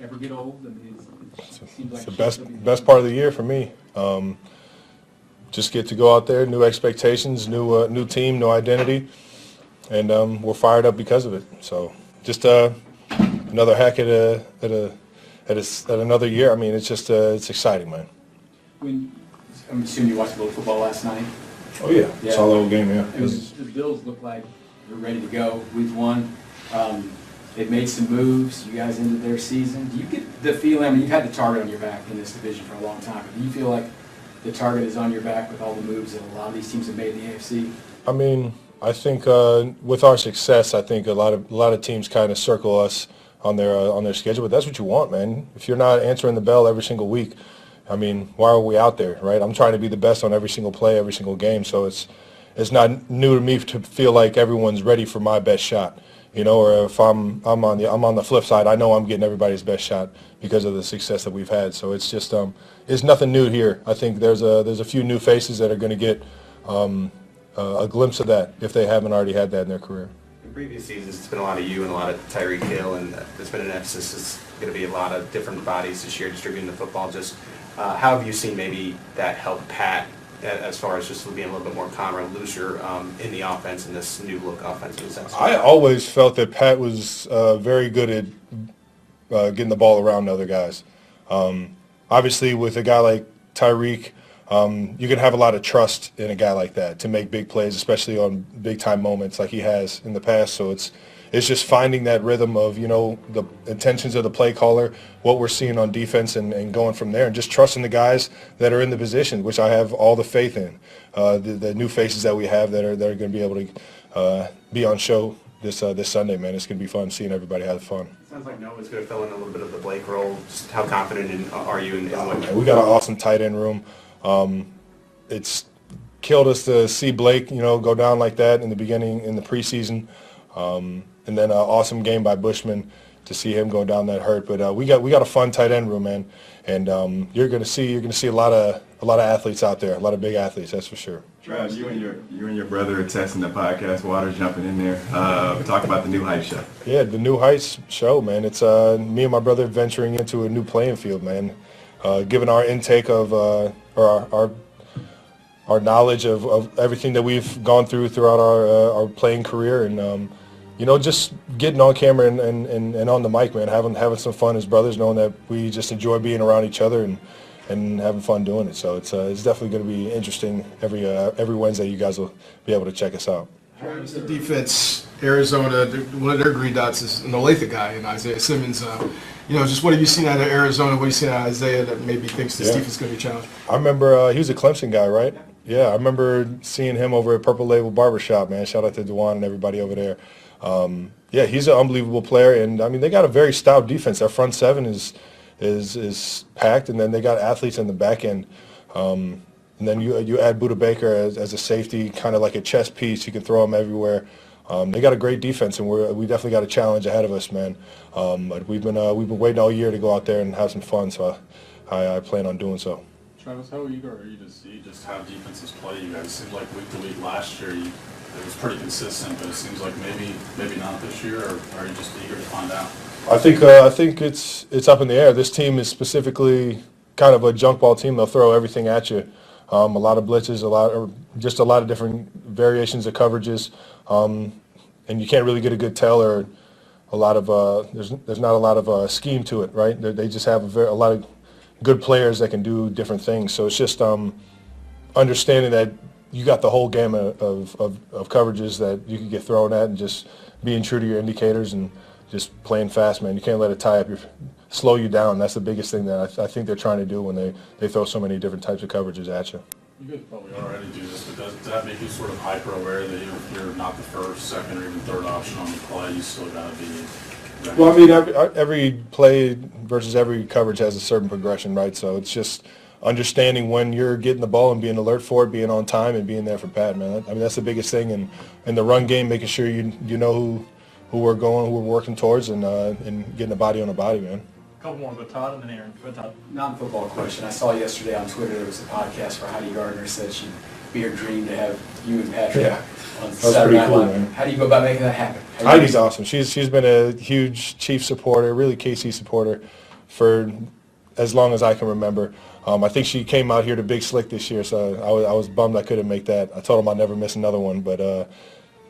ever get old? I mean, it seems like it's the best part of the year for me. Just get to go out there, new expectations, new team, new identity, and we're fired up because of it. So just another hack at another year. I mean, it's just it's exciting, man. I'm assuming you watched a little football last night. Oh yeah, saw the whole game. Yeah, the Bills look like they're ready to go. Week one. They've made some moves. You guys ended their season. Do you get the feeling, I mean, you've had the target on your back in this division for a long time, but do you feel like the target is on your back with all the moves that a lot of these teams have made in the AFC? I mean, I think with our success, I think a lot of teams kind of circle us on their schedule, but that's what you want, man. If you're not answering the bell every single week, I mean, why are we out there, right? I'm trying to be the best on every single play, every single game, so it's not new to me to feel like everyone's ready for my best shot. You know, or if I'm on the flip side, I know I'm getting everybody's best shot because of the success that we've had. So it's just it's nothing new here. I think there's a few new faces that are going to get a glimpse of that if they haven't already had that in their career. In previous seasons, it's been a lot of you and a lot of Tyreek Hill, and there's been an emphasis. It's going to be a lot of different bodies this year distributing the football. Just how have you seen maybe that help Pat as far as just being a little bit more calmer and looser in the offense in this new look offense? I always felt that Pat was very good at getting the ball around to other guys. Obviously, with a guy like Tyreek, you can have a lot of trust in a guy like that to make big plays, especially on big-time moments like he has in the past. So it's just finding that rhythm of, you know, the intentions of the play caller, what we're seeing on defense, and going from there, and just trusting the guys that are in the position, which I have all the faith in. The new faces that we have that are going to be able to be on show this Sunday, man. It's going to be fun seeing everybody have fun. Sounds like Noah's going to fill in a little bit of the Blake role. Just how confident are you in what? Man, we got an awesome tight end room. It's killed us to see Blake, you know, go down like that in the beginning in the preseason. And then an awesome game by Bushman to see him go down that hurt. But we got a fun tight end room, man, and you're gonna see a lot of athletes out there, a lot of big athletes, that's for sure. Travis, you and your brother are testing the podcast water, jumping in there. Talk about the New Heights show. Yeah, the New Heights show, man. It's me and my brother venturing into a new playing field, man. Given our intake of or our knowledge of everything that we've gone throughout our playing career, and you know, just getting on camera and on the mic, man, having some fun as brothers, knowing that we just enjoy being around each other and having fun doing it. So it's definitely going to be interesting every Wednesday. You guys will be able to check us out. Travis, the defense, Arizona, one of their green dots is an Olathe guy and Isaiah Simmons. You know, just what have you seen out of Arizona? What have you seen out of Isaiah that maybe thinks this defense is going to be challenged? I remember he was a Clemson guy, right? Yeah, I remember seeing him over at Purple Label Barbershop, man. Shout out to Dewan and everybody over there. Yeah, he's an unbelievable player, and I mean they got a very stout defense. Their front seven is packed, and then they got athletes in the back end. And then you add Buda Baker as a safety, kind of like a chess piece. You can throw him everywhere. They got a great defense, and we definitely got a challenge ahead of us, man. But we've been waiting all year to go out there and have some fun, so I plan on doing so. Travis, how eager are you to see just how defenses play you guys? It seemed like week to week last year it was pretty consistent, but it seems like maybe not this year, or are you just eager to find out? I think it's up in the air. This team is specifically kind of a junk ball team. They'll throw everything at you. A lot of blitzes, a lot of different variations of coverages, and you can't really get a good tell or a lot of there's not a lot of scheme to it, right? They just have a lot of good players that can do different things. So it's just understanding that you got the whole gamut of coverages that you can get thrown at, and just being true to your indicators and just playing fast, man. You can't let it slow you down. That's the biggest thing that I think they're trying to do when they throw so many different types of coverages at you. You guys probably already do this, but does that make you sort of hyper-aware that if you're not the first, second, or even third option on the play, you still got to be ready? Well, I mean, every play versus every coverage has a certain progression, right? So it's just understanding when you're getting the ball and being alert for it, being on time, and being there for Pat, man. I mean, that's the biggest thing in the run game, making sure you know who we're working towards, and getting a body on a body, man. A couple more, but Todd and then Aaron. But Todd, non-football question. I saw yesterday on Twitter there was a podcast for Heidi Gardner said she'd be her dream to have you and Patrick on Saturday Night Live. Cool, how do you go about making that happen? Heidi's awesome. She's been a huge Chiefs supporter, really KC supporter. for as long as I can remember. I think she came out here to Big Slick this year, so I was bummed I couldn't make that. I told him I'd never miss another one, but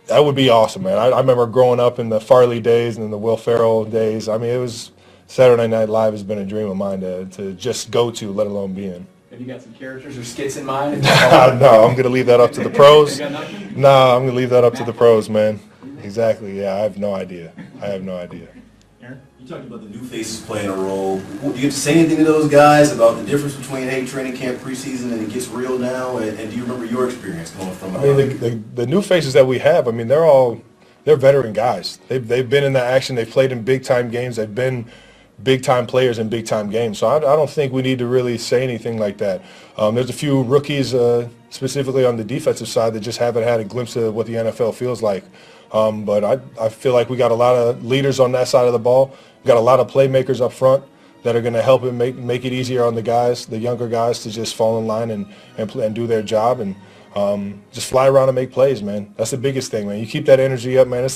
that would be awesome, man. I remember growing up in the Farley days and the Will Ferrell days. I mean, it was Saturday Night Live has been a dream of mine to just go to, let alone be in. Have you got some characters or skits in mind? No, I'm going to leave that up to the pros. You got nothing? No, I'm going to leave that up to the pros, man. Exactly, yeah, I have no idea. You talked about the new faces playing a role. Do you get to say anything to those guys about the difference between, hey, training camp, preseason, and it gets real now? And do you remember your experience going from? I mean, the new faces that we have, I mean, they're veteran guys. They've been in the action. They've played in big-time games. They've been big-time players in big-time games. So I don't think we need to really say anything like that. There's a few rookies, specifically on the defensive side, that just haven't had a glimpse of what the NFL feels like. But I feel like we got a lot of leaders on that side of the ball. We got a lot of playmakers up front that are going to help it make it easier on the guys, the younger guys, to just fall in line and do their job and just fly around and make plays, man. That's the biggest thing, man. You keep that energy up, man.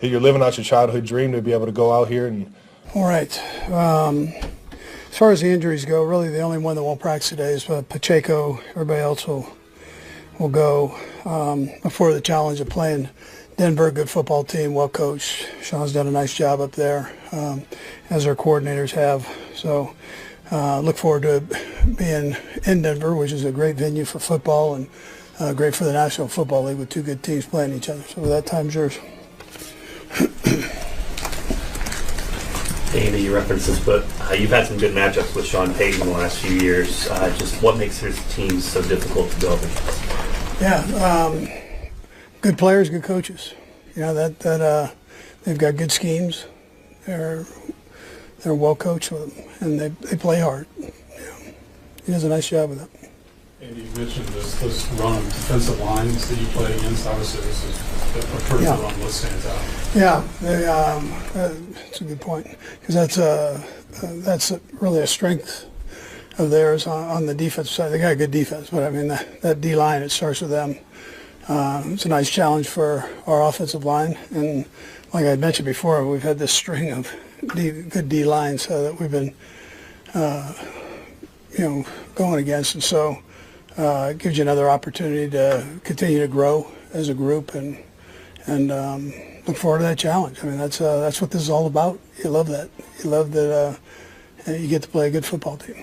You're living out your childhood dream to be able to go out here and. All right. As far as the injuries go, really the only one that won't practice today is Pacheco. Everybody else will go. Before the challenge of playing Denver, good football team, well coached. Sean's done a nice job up there, as our coordinators have. So look forward to being in Denver, which is a great venue for football and great for the National Football League with two good teams playing each other. So with that, time's yours. Andy, you referenced this, but you've had some good matchups with Sean Payton in the last few years. Just what makes his teams so difficult to go up against? Yeah, good players, good coaches. You know that they've got good schemes. They're well coached with them, and they play hard. You know, he does a nice job with it. Andy, you mentioned this run of defensive lines that you play against. Obviously, this is a pretty good run. What stands out? Yeah, that's a good point, because that's really a strength of theirs on the defensive side. They got a good defense, but I mean that D line, it starts with them. It's a nice challenge for our offensive line, and like I mentioned before, we've had this string of good D lines that we've been, going against, and so it gives you another opportunity to continue to grow as a group and look forward to that challenge. I mean, that's what this is all about. You love that. You love that you get to play a good football team.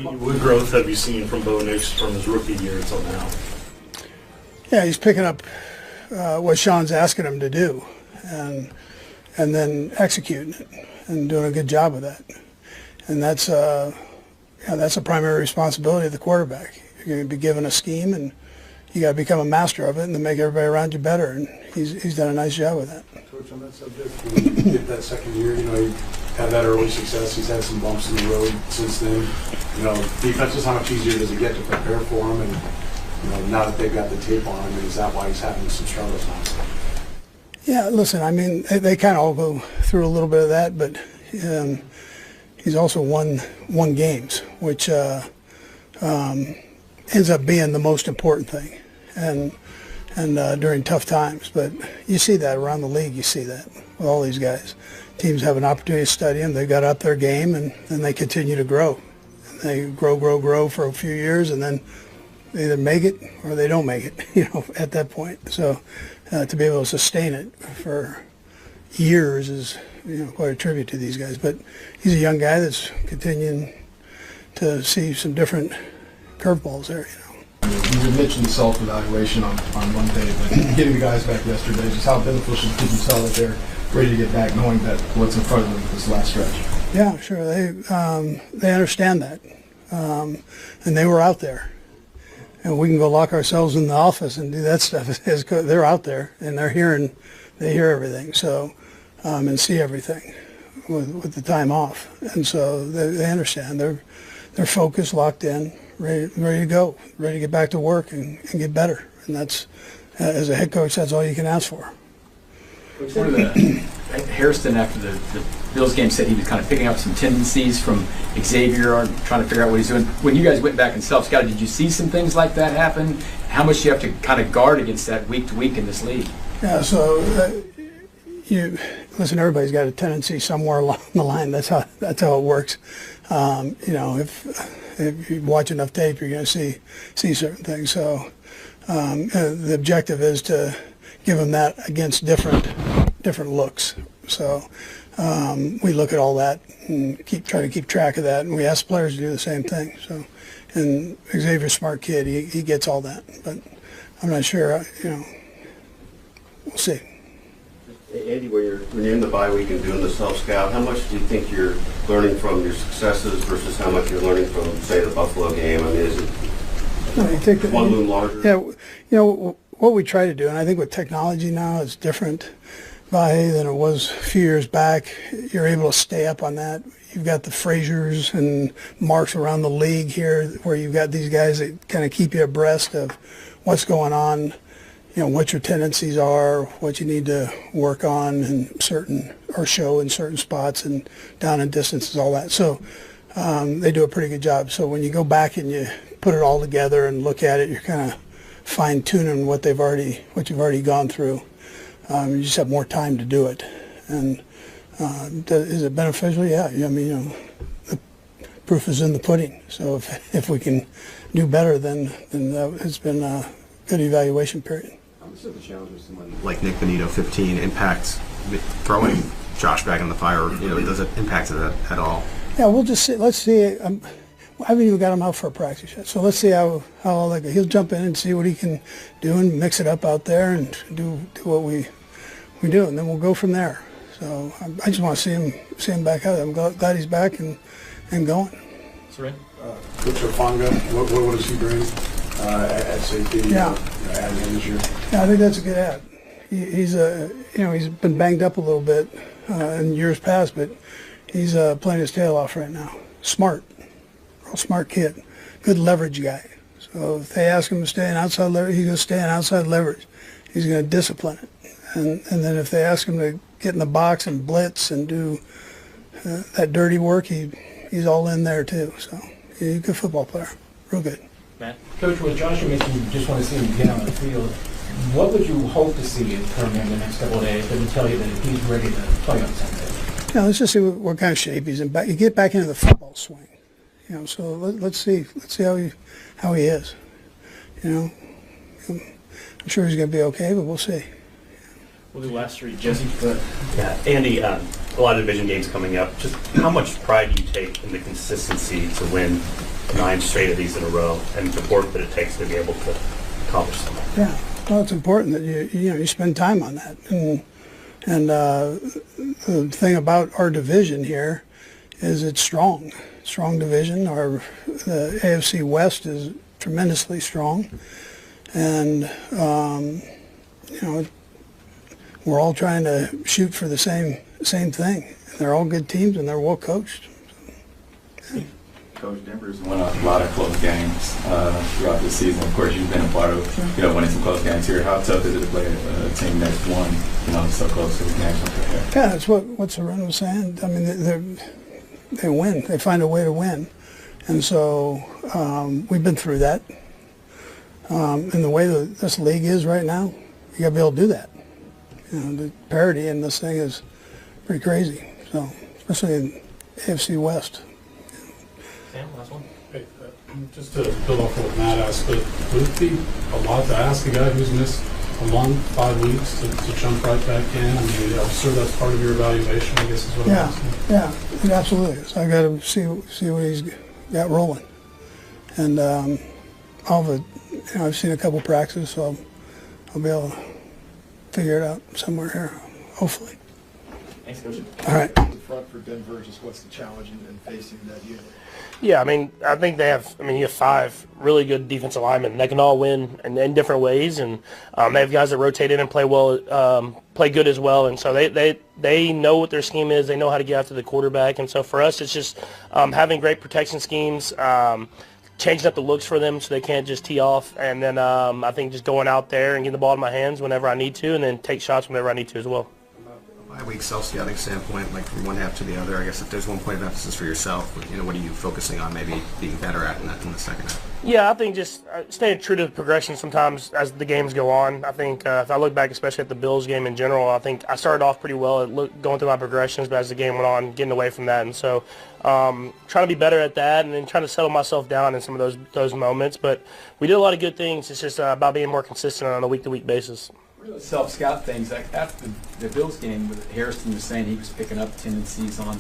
What growth have you seen from Bo Nix from his rookie year until now? Yeah, he's picking up what Sean's asking him to do, and then executing it and doing a good job with that. And that's a primary responsibility of the quarterback. You're going to be given a scheme, and you got to become a master of it, and then make everybody around you better. And he's done a nice job with that. Coach, on that subject, when you get that second year, you had that early success. He's had some bumps in the road since then. Defenses, how much easier does it get to prepare for him? And now that they've got the tape on him, is that why he's having some struggles now? Yeah, listen, I mean, they kind of all go through a little bit of that, but he's also won games, which ends up being the most important thing, and during tough times. But you see that around the league. You see that with all these guys. Teams have an opportunity to study them. They got up their game, and then they continue to grow. And they grow for a few years, and then they either make it or they don't make it. At that point. So to be able to sustain it for years is quite a tribute to these guys. But he's a young guy that's continuing to see some different curveballs there. You mentioned self-evaluation on Monday, but getting the guys back yesterday, just how beneficial did you tell that they're ready to get back, knowing that what's in front of them this last stretch? Yeah, sure. They understand that, and they were out there, and we can go lock ourselves in the office and do that stuff. They're out there, and they hear everything, so and see everything with the time off, and so they understand. They're focused, locked in, ready to go, ready to get back to work and get better. And that's, as a head coach, that's all you can ask for. Hairston, after the Bills game, said he was kind of picking up some tendencies from Xavier, trying to figure out what he's doing. When you guys went back and self-scouted, did you see some things like that happen? How much do you have to kind of guard against that week to week in this league? Yeah, so listen, everybody's got a tendency somewhere along the line. That's how it works. You know, if you watch enough tape, you're going to see certain things. So the objective is to give them that against different looks. So we look at all that and try to keep track of that, and we ask players to do the same thing. So, and Xavier's a smart kid; he gets all that. But I'm not sure. You know, we'll see. Andy, when you're in the bye week and doing the self-scout, how much do you think you're learning from your successes versus how much you're learning from, say, the Buffalo game? I mean, is it one loom larger? Yeah, you know, what we try to do, and I think with technology now, it's different than it was a few years back. You're able to stay up on that. You've got the Frasers and Marks around the league here where you've got these guys that kind of keep you abreast of what's going on, you know, what your tendencies are, what you need to work on in certain, or show in certain spots and down and distances, all that. So they do a pretty good job. So when you go back and you put it all together and look at it, you're kind of fine-tuning what you've already gone through. You just have more time to do it. And is it beneficial? Yeah. I mean, you know, the proof is in the pudding. So if we can do better, then it's been a good evaluation period. So the challenge with someone like Nick Benito, 15, impacts throwing Josh back in the fire. You know, does it impact it at all? Yeah, we'll just see. Let's see. I haven't even got him out for a practice yet. So let's see how all that goes. He'll jump in and see what he can do and mix it up out there and do what we do, and then we'll go from there. So I just want to see him back out there. I'm glad he's back and going. Reid? Coach Ofonga, what does he bring at safety? Yeah. Add him this year? Yeah, I think that's a good add. He's he's been banged up a little bit in years past, but he's playing his tail off right now. Smart, real smart kid, good leverage guy. So if they ask him to stay in outside leverage, he's going to stay in outside leverage. He's going to discipline it. And then if they ask him to get in the box and blitz and do that dirty work, he's all in there too. So he's a good football player, real good. Matt? Coach, when Joshua mentioned you just want to see him get on the field, what would you hope to see from him the next couple of days that would tell you that he's ready to play on Sunday? Yeah, let's just see what kind of shape he's in. You get back into the football swing. You know, so let's see how he is. You know, I'm sure he's going to be okay, but we'll see. We'll do last three. Jesse? Yeah, Andy, a lot of division games coming up. Just how much pride do you take in the consistency to win 9 straight of these in a row and the work that it takes to be able to accomplish something? Yeah, well, it's important that you spend time on that. And the thing about our division here is it's strong division. The AFC West is tremendously strong, and you know, we're all trying to shoot for the same thing. They're all good teams and they're well coached. Yeah. Coach, Denver's won a lot of close games throughout this season. Of course, you've been a part of winning some close games here. How tough is it to play a team that's won so close to the national title? Yeah, that's what Serena was saying. I mean, they win. They find a way to win, and so we've been through that. And the way that this league is right now, you got to be able to do that. You know, the parity in this thing is pretty crazy. So, especially in AFC West. Sam, last one. Hey, just to build off what Matt asked, but would it be a lot to ask a guy who's missed a month, 5 weeks to jump right back in? I mean, I'm sure that's part of your evaluation, I guess is what I'm asking. Yeah, it absolutely is. I got to see what he's got rolling. And I've seen a couple practices, so I'll be able to figure it out somewhere here, hopefully. Thanks, Coach. All right. The front for Denver, just what's the challenge in facing that unit? Yeah, I mean, I think they have. I mean, you have 5 really good defensive linemen. They can all win in different ways, and they have guys that rotate in and play well, play good as well. And so they know what their scheme is. They know how to get after the quarterback. And so for us, it's just having great protection schemes, changing up the looks for them so they can't just tee off. And then I think just going out there and getting the ball in my hands whenever I need to, and then take shots whenever I need to as well. Bye-week self-scouting standpoint, like from one half to the other, I guess if there's one point of emphasis for yourself, what are you focusing on maybe being better at in the second half? Yeah, I think just staying true to the progression sometimes as the games go on. I think if I look back, especially at the Bills game in general, I think I started off pretty well at going through my progressions, but as the game went on, getting away from that. And so trying to be better at that and then trying to settle myself down in some of those moments. But we did a lot of good things. It's just about being more consistent on a week-to-week basis. Self-scout things, like after the Bills game, Harrison was saying he was picking up tendencies on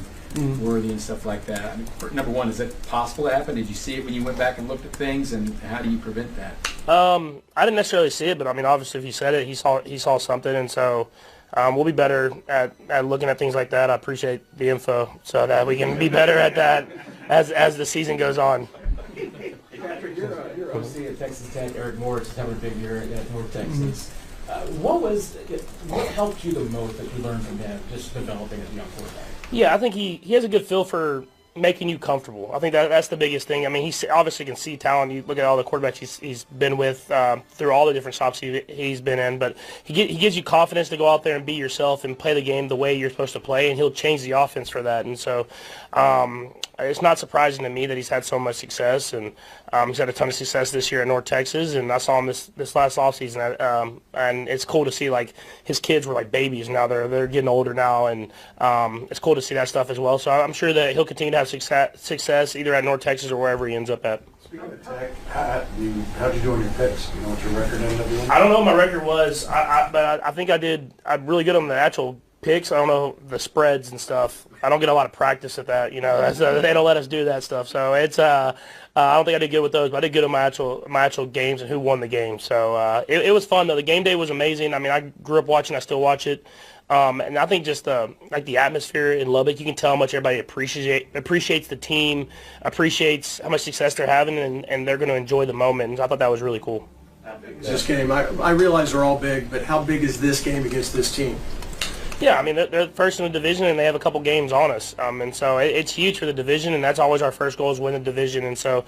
Worthy and stuff like that. I mean, number one, is it possible to happen? Did you see it when you went back and looked at things, and how do you prevent that? I didn't necessarily see it, but I mean, obviously, if he said it, he saw something, and so we'll be better at looking at things like that. I appreciate the info so that we can be better at that as the season goes on. Patrick, you're OC at Texas Tech. Eric Moore is having a big year at North Texas. What helped you the most that you learned from him, just developing as a young quarterback? Yeah, I think he has a good feel for making you comfortable. I think that's the biggest thing. I mean, he obviously can see talent. You look at all the quarterbacks he's been with through all the different stops he's been in, but he gives you confidence to go out there and be yourself and play the game the way you're supposed to play, and he'll change the offense for that. And so it's not surprising to me that he's had so much success, and he's had a ton of success this year at North Texas, and I saw him this last offseason, and it's cool to see, like, his kids were like babies now. They're getting older now, and it's cool to see that stuff as well. So I'm sure that he'll continue to have success either at North Texas or wherever he ends up at. Speaking of Tech, how'd you do on your picks? You know what your record ended up being? I don't know what my record was, but I think I'm really good on the actual picks. I don't know the spreads and stuff. I don't get a lot of practice at that. They don't let us do that stuff. So it's I don't think I did good with those, but I did good on my actual games and who won the game. So it was fun though. The game day was amazing. I mean, I grew up watching. I still watch it. And I think just like the atmosphere in Lubbock, you can tell how much everybody appreciates the team, appreciates how much success they're having, and they're going to enjoy the moment. And I thought that was really cool. This game, I realize they're all big, but how big is this game against this team? Yeah, I mean, they're first in the division, and they have a couple games on us. And so it's huge for the division, and that's always our first goal is win the division. And so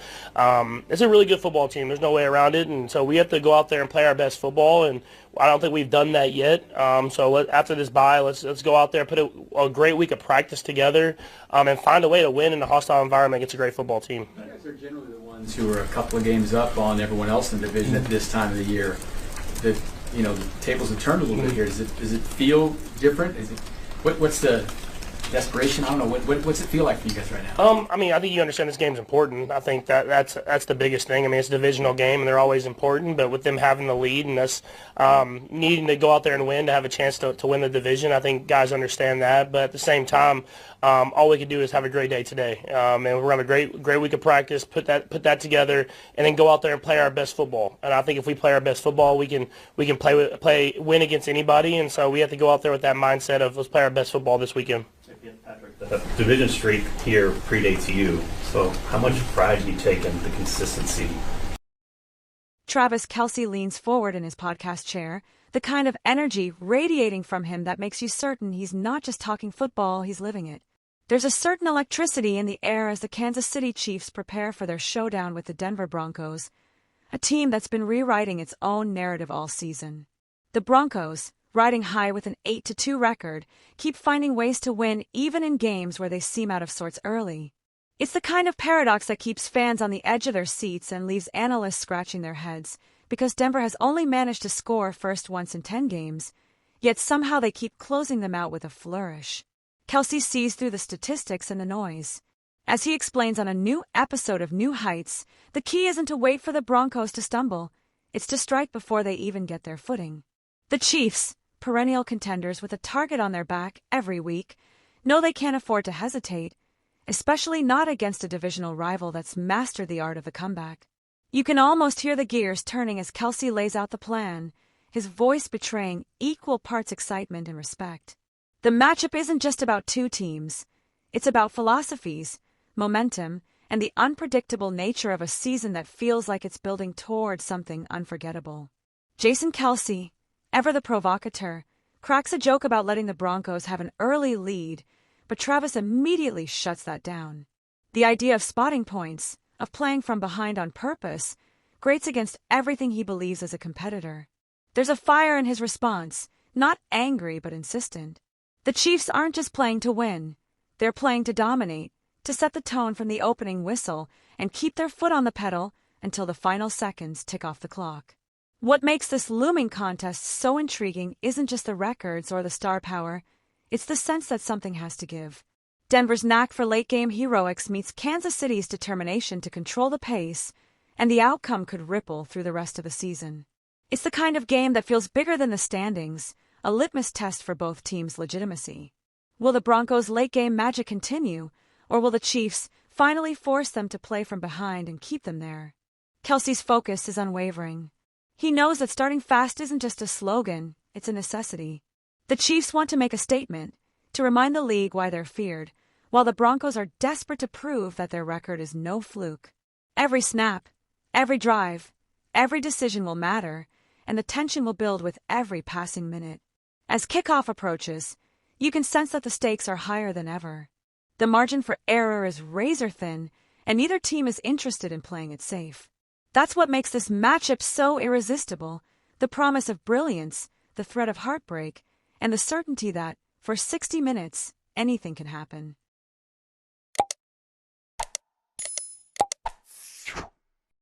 it's a really good football team. There's no way around it. And so we have to go out there and play our best football, and I don't think we've done that yet. So after this bye, let's go out there, put a great week of practice together, and find a way to win in a hostile environment against a great football team. You guys are generally the ones who are a couple of games up on everyone else in the division at this time of the year. The tables have turned a little bit here. Does it feel different? What's the desperation? I don't know. What's it feel like for you guys right now? I mean, I think you understand this game's important. I think that's the biggest thing. I mean, it's a divisional game, and they're always important. But with them having the lead and us needing to go out there and win to have a chance to win the division, I think guys understand that. But at the same time, all we can do is have a great day today, and we're gonna have a great week of practice. Put that together, and then go out there and play our best football. And I think if we play our best football, we can win against anybody. And so we have to go out there with that mindset of let's play our best football this weekend. Patrick, the division streak here predates you, so how much pride do you take in the consistency? Travis Kelce leans forward in his podcast chair, the kind of energy radiating from him that makes you certain he's not just talking football, he's living it. There's a certain electricity in the air as the Kansas City Chiefs prepare for their showdown with the Denver Broncos, a team that's been rewriting its own narrative all season. The Broncos, riding high with an 8-2 record, keep finding ways to win even in games where they seem out of sorts early. It's the kind of paradox that keeps fans on the edge of their seats and leaves analysts scratching their heads, because Denver has only managed to score first once in 10 games, yet somehow they keep closing them out with a flourish. Kelce sees through the statistics and the noise. As he explains on a new episode of New Heights, the key isn't to wait for the Broncos to stumble, it's to strike before they even get their footing. The Chiefs, perennial contenders with a target on their back every week, know they can't afford to hesitate, especially not against a divisional rival that's mastered the art of the comeback. You can almost hear the gears turning as Kelce lays out the plan, his voice betraying equal parts excitement and respect. The matchup isn't just about two teams. It's about philosophies, momentum, and the unpredictable nature of a season that feels like it's building toward something unforgettable. Jason Kelce, ever the provocateur, cracks a joke about letting the Broncos have an early lead, but Travis immediately shuts that down. The idea of spotting points, of playing from behind on purpose, grates against everything he believes as a competitor. There's a fire in his response, not angry but insistent. The Chiefs aren't just playing to win. They're playing to dominate, to set the tone from the opening whistle and keep their foot on the pedal until the final seconds tick off the clock. What makes this looming contest so intriguing isn't just the records or the star power, it's the sense that something has to give. Denver's knack for late-game heroics meets Kansas City's determination to control the pace, and the outcome could ripple through the rest of the season. It's the kind of game that feels bigger than the standings, a litmus test for both teams' legitimacy. Will the Broncos' late-game magic continue, or will the Chiefs finally force them to play from behind and keep them there? Kelce's focus is unwavering. He knows that starting fast isn't just a slogan, it's a necessity. The Chiefs want to make a statement, to remind the league why they're feared, while the Broncos are desperate to prove that their record is no fluke. Every snap, every drive, every decision will matter, and the tension will build with every passing minute. As kickoff approaches, you can sense that the stakes are higher than ever. The margin for error is razor thin, and neither team is interested in playing it safe. That's what makes this matchup so irresistible, the promise of brilliance, the threat of heartbreak, and the certainty that, for 60 minutes, anything can happen.